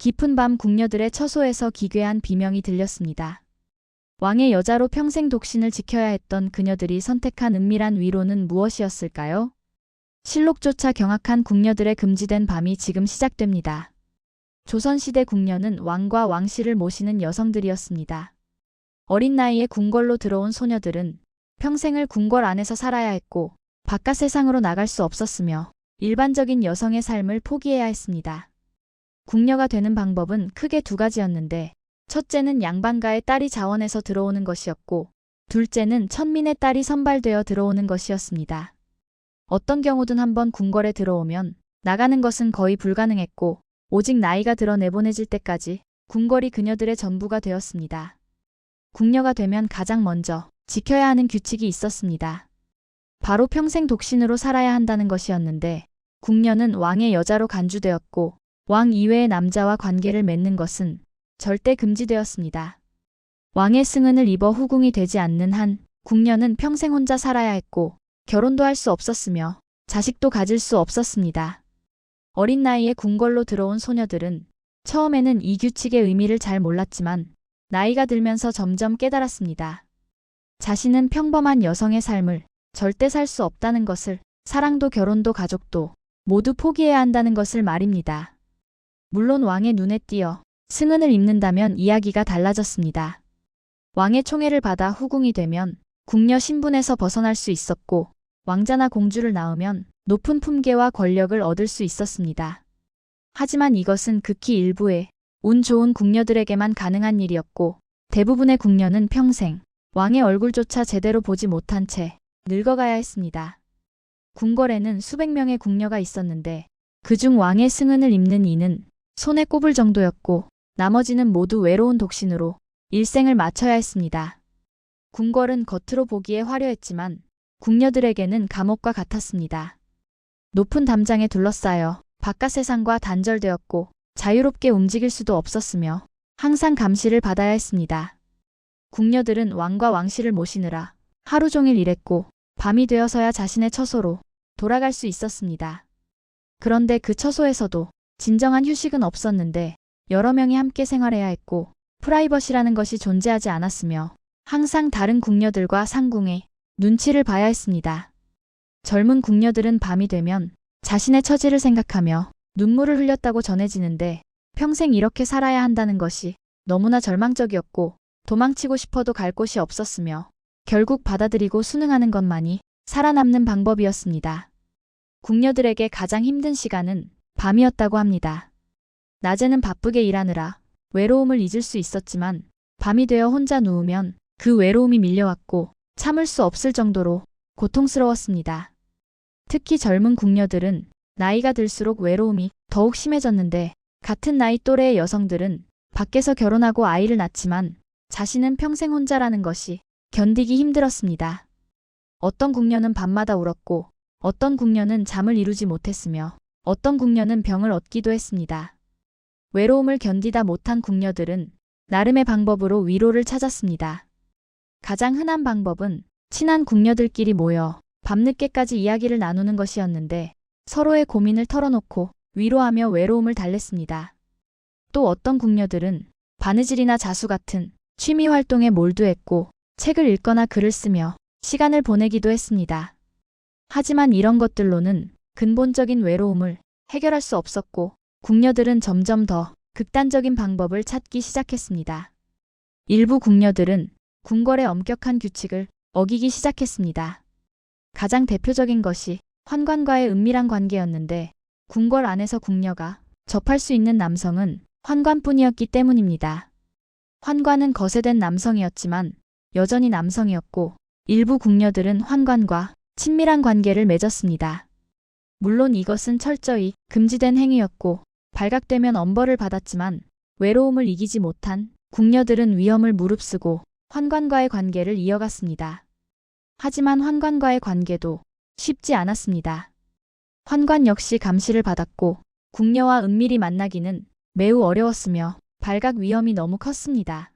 깊은 밤 궁녀들의 처소에서 기괴한 비명이 들렸습니다. 왕의 여자로 평생 독신을 지켜야 했던 그녀들이 선택한 은밀한 위로는 무엇이었을까요? 실록조차 경악한 궁녀들의 금지된 밤이 지금 시작됩니다. 조선시대 궁녀는 왕과 왕씨를 모시는 여성들이었습니다. 어린 나이에 궁궐로 들어온 소녀들은 평생을 궁궐 안에서 살아야 했고 바깥 세상으로 나갈 수 없었으며 일반적인 여성의 삶을 포기해야 했습니다. 궁녀가 되는 방법은 크게 두 가지였는데 첫째는 양반가의 딸이 자원해서 들어오는 것이었고 둘째는 천민의 딸이 선발되어 들어오는 것이었습니다. 어떤 경우든 한번 궁궐에 들어오면 나가는 것은 거의 불가능했고 오직 나이가 들어 내보내질 때까지 궁궐이 그녀들의 전부가 되었습니다. 궁녀가 되면 가장 먼저 지켜야 하는 규칙이 있었습니다. 바로 평생 독신으로 살아야 한다는 것이었는데 궁녀는 왕의 여자로 간주되었고 왕 이외의 남자와 관계를 맺는 것은 절대 금지되었습니다. 왕의 승은을 입어 후궁이 되지 않는 한 궁녀는 평생 혼자 살아야 했고 결혼도 할 수 없었으며 자식도 가질 수 없었습니다. 어린 나이에 궁궐로 들어온 소녀들은 처음에는 이 규칙의 의미를 잘 몰랐지만 나이가 들면서 점점 깨달았습니다. 자신은 평범한 여성의 삶을 절대 살 수 없다는 것을, 사랑도 결혼도 가족도 모두 포기해야 한다는 것을 말입니다. 물론 왕의 눈에 띄어 승은을 입는다면 이야기가 달라졌습니다. 왕의 총애를 받아 후궁이 되면 궁녀 신분에서 벗어날 수 있었고 왕자나 공주를 낳으면 높은 품계와 권력을 얻을 수 있었습니다. 하지만 이것은 극히 일부의 운 좋은 궁녀들에게만 가능한 일이었고 대부분의 궁녀는 평생 왕의 얼굴조차 제대로 보지 못한 채 늙어가야 했습니다. 궁궐에는 수백 명의 궁녀가 있었는데 그중 왕의 승은을 입는 이는 손에 꼽을 정도였고 나머지는 모두 외로운 독신으로 일생을 마쳐야 했습니다. 궁궐은 겉으로 보기에 화려했지만 궁녀들에게는 감옥과 같았습니다. 높은 담장에 둘러싸여 바깥 세상과 단절되었고 자유롭게 움직일 수도 없었으며 항상 감시를 받아야 했습니다. 궁녀들은 왕과 왕씨를 모시느라 하루 종일 일했고 밤이 되어서야 자신의 처소로 돌아갈 수 있었습니다. 그런데 그 처소에서도 진정한 휴식은 없었는데 여러 명이 함께 생활해야 했고 프라이버시라는 것이 존재하지 않았으며 항상 다른 궁녀들과 상궁의 눈치를 봐야 했습니다. 젊은 궁녀들은 밤이 되면 자신의 처지를 생각하며 눈물을 흘렸다고 전해지는데 평생 이렇게 살아야 한다는 것이 너무나 절망적이었고 도망치고 싶어도 갈 곳이 없었으며 결국 받아들이고 순응하는 것만이 살아남는 방법이었습니다. 궁녀들에게 가장 힘든 시간은 밤이었다고 합니다. 낮에는 바쁘게 일하느라 외로움을 잊을 수 있었지만 밤이 되어 혼자 누우면 그 외로움이 밀려왔고 참을 수 없을 정도로 고통스러웠습니다. 특히 젊은 궁녀들은 나이가 들수록 외로움이 더욱 심해졌는데 같은 나이 또래의 여성들은 밖에서 결혼하고 아이를 낳지만 자신은 평생 혼자라는 것이 견디기 힘들었습니다. 어떤 궁녀는 밤마다 울었고 어떤 궁녀는 잠을 이루지 못했으며 어떤 궁녀는 병을 얻기도 했습니다. 외로움을 견디다 못한 궁녀들은 나름의 방법으로 위로를 찾았습니다. 가장 흔한 방법은 친한 궁녀들끼리 모여 밤늦게까지 이야기를 나누는 것이었는데 서로의 고민을 털어놓고 위로하며 외로움을 달랬습니다. 또 어떤 궁녀들은 바느질이나 자수 같은 취미 활동에 몰두했고 책을 읽거나 글을 쓰며 시간을 보내기도 했습니다. 하지만 이런 것들로는 근본적인 외로움을 해결할 수 없었고 궁녀들은 점점 더 극단적인 방법을 찾기 시작했습니다. 일부 궁녀들은 궁궐의 엄격한 규칙을 어기기 시작했습니다. 가장 대표적인 것이 환관과의 은밀한 관계였는데 궁궐 안에서 궁녀가 접할 수 있는 남성은 환관뿐이었기 때문입니다. 환관은 거세된 남성이었지만 여전히 남성이었고 일부 궁녀들은 환관과 친밀한 관계를 맺었습니다. 물론 이것은 철저히 금지된 행위였고 발각되면 엄벌을 받았지만 외로움을 이기지 못한 궁녀들은 위험을 무릅쓰고 환관과의 관계를 이어갔습니다. 하지만 환관과의 관계도 쉽지 않았습니다. 환관 역시 감시를 받았고 궁녀와 은밀히 만나기는 매우 어려웠으며 발각 위험이 너무 컸습니다.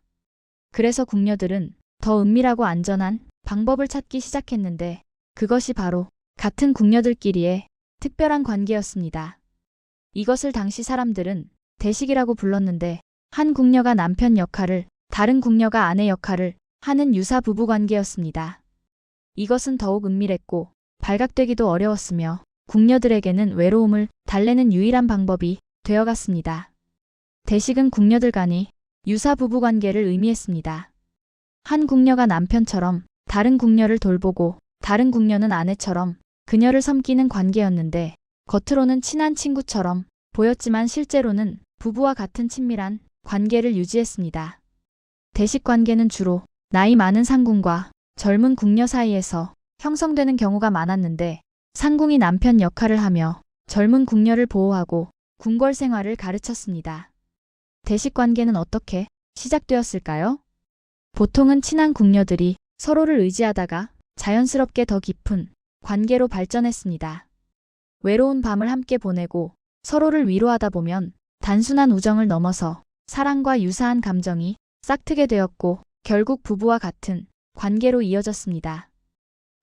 그래서 궁녀들은 더 은밀하고 안전한 방법을 찾기 시작했는데 그것이 바로 같은 궁녀들끼리의 특별한 관계였습니다. 이것을 당시 사람들은 대식이라고 불렀는데 한 궁녀가 남편 역할을, 다른 궁녀가 아내 역할을 하는 유사 부부관계였습니다. 이것은 더욱 은밀했고 발각되기도 어려웠으며 궁녀들에게는 외로움을 달래는 유일한 방법이 되어갔습니다. 대식은 궁녀들 간의 유사 부부관계를 의미했습니다. 한 궁녀가 남편처럼 다른 궁녀를 돌보고 다른 궁녀는 아내처럼 그녀를 섬기는 관계였는데 겉으로는 친한 친구처럼 보였지만 실제로는 부부와 같은 친밀한 관계를 유지했습니다. 대식 관계는 주로 나이 많은 상궁과 젊은 궁녀 사이에서 형성되는 경우가 많았는데 상궁이 남편 역할을 하며 젊은 궁녀를 보호하고 궁궐 생활을 가르쳤습니다. 대식 관계는 어떻게 시작되었을까요? 보통은 친한 궁녀들이 서로를 의지하다가 자연스럽게 더 깊은 관계로 발전했습니다. 외로운 밤을 함께 보내고 서로를 위로하다 보면 단순한 우정을 넘어서 사랑과 유사한 감정이 싹트게 되었고 결국 부부와 같은 관계로 이어졌습니다.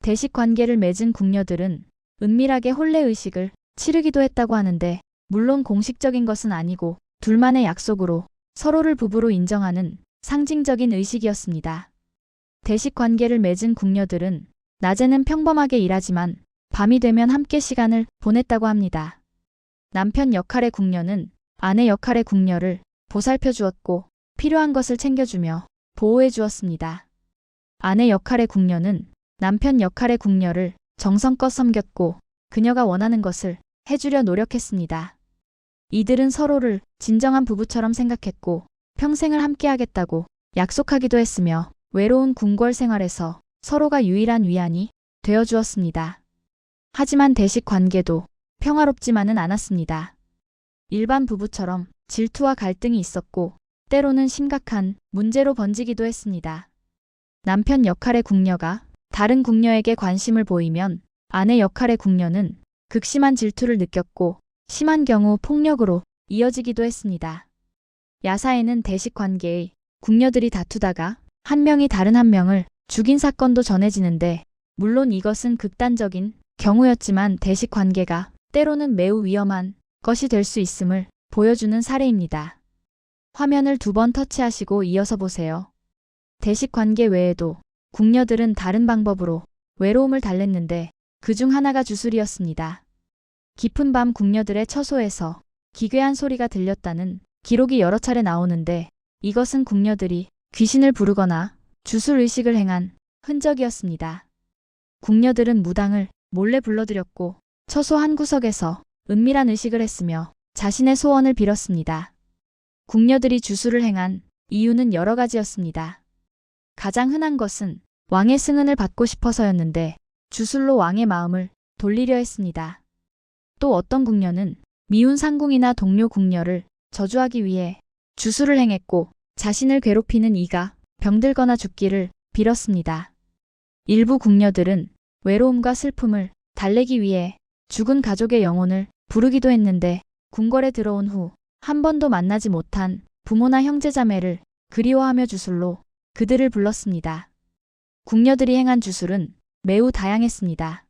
대식 관계를 맺은 궁녀들은 은밀하게 혼례의식을 치르기도 했다고 하는데 물론 공식적인 것은 아니고 둘만의 약속으로 서로를 부부로 인정하는 상징적인 의식이었습니다. 대식 관계를 맺은 궁녀들은 낮에는 평범하게 일하지만 밤이 되면 함께 시간을 보냈다고 합니다. 남편 역할의 궁녀는 아내 역할의 궁녀를 보살펴 주었고 필요한 것을 챙겨주며 보호해 주었습니다. 아내 역할의 궁녀는 남편 역할의 궁녀를 정성껏 섬겼고 그녀가 원하는 것을 해주려 노력했습니다. 이들은 서로를 진정한 부부처럼 생각했고 평생을 함께하겠다고 약속하기도 했으며 외로운 궁궐 생활에서 서로가 유일한 위안이 되어 주었습니다. 하지만 대식 관계도 평화롭지만은 않았습니다. 일반 부부처럼 질투와 갈등이 있었고 때로는 심각한 문제로 번지기도 했습니다. 남편 역할의 궁녀가 다른 궁녀에게 관심을 보이면 아내 역할의 궁녀는 극심한 질투를 느꼈고 심한 경우 폭력으로 이어지기도 했습니다. 야사에는 대식 관계의 궁녀들이 다투다가 한 명이 다른 한 명을 죽인 사건도 전해지는데 물론 이것은 극단적인 경우였지만 대식 관계가 때로는 매우 위험한 것이 될 수 있음을 보여주는 사례입니다. 화면을 2번 터치하시고 이어서 보세요. 대식 관계 외에도 궁녀들은 다른 방법으로 외로움을 달랬는데 그중 하나가 주술이었습니다. 깊은 밤 궁녀들의 처소에서 기괴한 소리가 들렸다는 기록이 여러 차례 나오는데 이것은 궁녀들이 귀신을 부르거나 주술 의식을 행한 흔적이었습니다. 궁녀들은 무당을 몰래 불러들였고 처소 한 구석에서 은밀한 의식을 했으며 자신의 소원을 빌었습니다. 궁녀들이 주술을 행한 이유는 여러 가지였습니다. 가장 흔한 것은 왕의 승은을 받고 싶어서였는데 주술로 왕의 마음을 돌리려 했습니다. 또 어떤 궁녀는 미운 상궁이나 동료 궁녀를 저주하기 위해 주술을 행했고 자신을 괴롭히는 이가 병들거나 죽기를 빌었습니다. 일부 궁녀들은 외로움과 슬픔을 달래기 위해 죽은 가족의 영혼을 부르기도 했는데 궁궐에 들어온 후 한 번도 만나지 못한 부모나 형제자매를 그리워하며 주술로 그들을 불렀습니다. 궁녀들이 행한 주술은 매우 다양했습니다.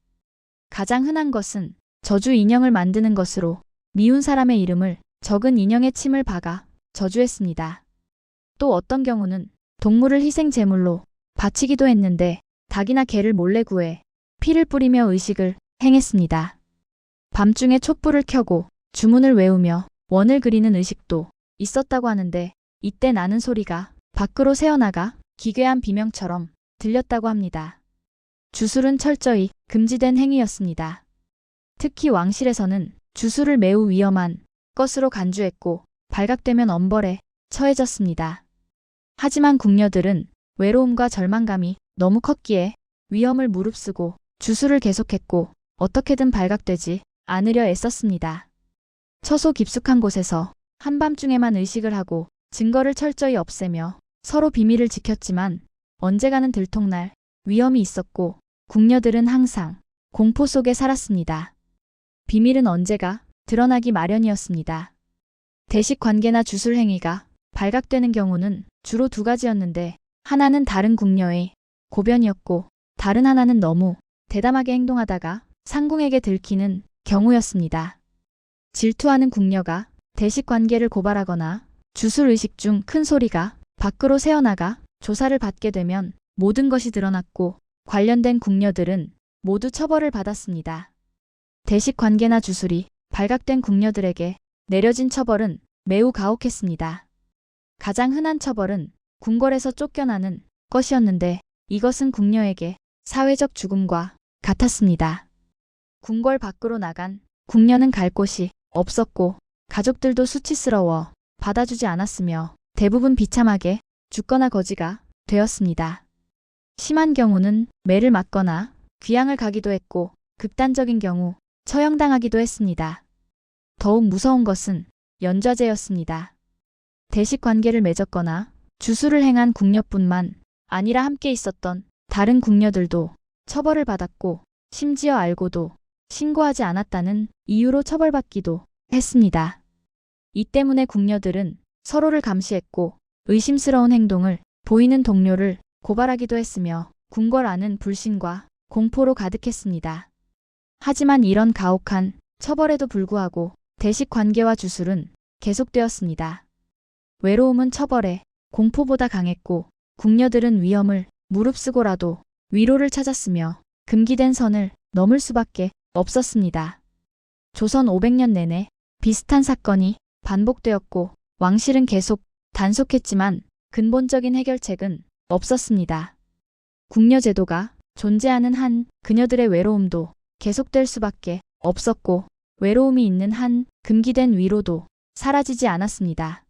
가장 흔한 것은 저주 인형을 만드는 것으로 미운 사람의 이름을 적은 인형의 침을 박아 저주했습니다. 또 어떤 경우는 동물을 희생 제물로 바치기도 했는데 닭이나 개를 몰래 구해 피를 뿌리며 의식을 행했습니다. 밤중에 촛불을 켜고 주문을 외우며 원을 그리는 의식도 있었다고 하는데 이때 나는 소리가 밖으로 새어나가 기괴한 비명처럼 들렸다고 합니다. 주술은 철저히 금지된 행위였습니다. 특히 왕실에서는 주술을 매우 위험한 것으로 간주했고 발각되면 엄벌에 처해졌습니다. 하지만 궁녀들은 외로움과 절망감이 너무 컸기에 위험을 무릅쓰고 주술을 계속했고 어떻게든 발각되지 않으려 애썼습니다. 처소 깊숙한 곳에서 한밤중에만 의식을 하고 증거를 철저히 없애며 서로 비밀을 지켰지만 언젠가는 들통날 위험이 있었고 궁녀들은 항상 공포 속에 살았습니다. 비밀은 언제가 드러나기 마련이었습니다. 대식 관계나 주술 행위가 발각되는 경우는 주로 2가지였는데 하나는 다른 궁녀의 고변이었고 다른 하나는 너무 대담하게 행동하다가 상궁에게 들키는 경우였습니다. 질투하는 궁녀가 대식관계를 고발하거나 주술 의식 중 큰 소리가 밖으로 새어나가 조사를 받게 되면 모든 것이 드러났고 관련된 궁녀들은 모두 처벌을 받았습니다. 대식관계나 주술이 발각된 궁녀들에게 내려진 처벌은 매우 가혹했습니다. 가장 흔한 처벌은 궁궐에서 쫓겨나는 것이었는데 이것은 궁녀에게 사회적 죽음과 같았습니다. 궁궐 밖으로 나간 궁녀는 갈 곳이 없었고 가족들도 수치스러워 받아주지 않았으며 대부분 비참하게 죽거나 거지가 되었습니다. 심한 경우는 매를 맞거나 귀양을 가기도 했고 극단적인 경우 처형당하기도 했습니다. 더욱 무서운 것은 연좌제였습니다. 대식관계를 맺었거나 주술을 행한 궁녀뿐만 아니라 함께 있었던 다른 궁녀들도 처벌을 받았고 심지어 알고도 신고하지 않았다는 이유로 처벌받기도 했습니다. 이 때문에 궁녀들은 서로를 감시했고 의심스러운 행동을 보이는 동료를 고발하기도 했으며 궁궐 안은 불신과 공포로 가득했습니다. 하지만 이런 가혹한 처벌에도 불구하고 대식관계와 주술은 계속되었습니다. 외로움은 처벌에 공포보다 강했고 궁녀들은 위험을 무릅쓰고라도 위로를 찾았으며 금기된 선을 넘을 수밖에 없었습니다. 조선 500년 내내 비슷한 사건이 반복되었고 왕실은 계속 단속했지만 근본적인 해결책은 없었습니다. 궁녀제도가 존재하는 한 그녀들의 외로움도 계속될 수밖에 없었고 외로움이 있는 한 금기된 위로도 사라지지 않았습니다.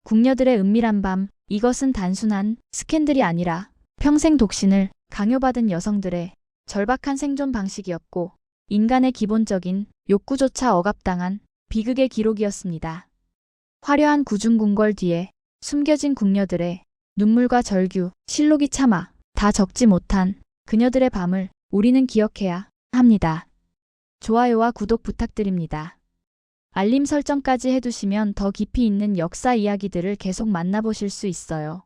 궁녀들의 은밀한 밤, 이것은 단순한 스캔들이 아니라 평생 독신을 강요받은 여성들의 절박한 생존 방식이었고 인간의 기본적인 욕구조차 억압당한 비극의 기록이었습니다. 화려한 구중궁궐 뒤에 숨겨진 궁녀들의 눈물과 절규, 실록이 차마 다 적지 못한 그녀들의 밤을 우리는 기억해야 합니다. 좋아요와 구독 부탁드립니다. 알림 설정까지 해두시면 더 깊이 있는 역사 이야기들을 계속 만나보실 수 있어요.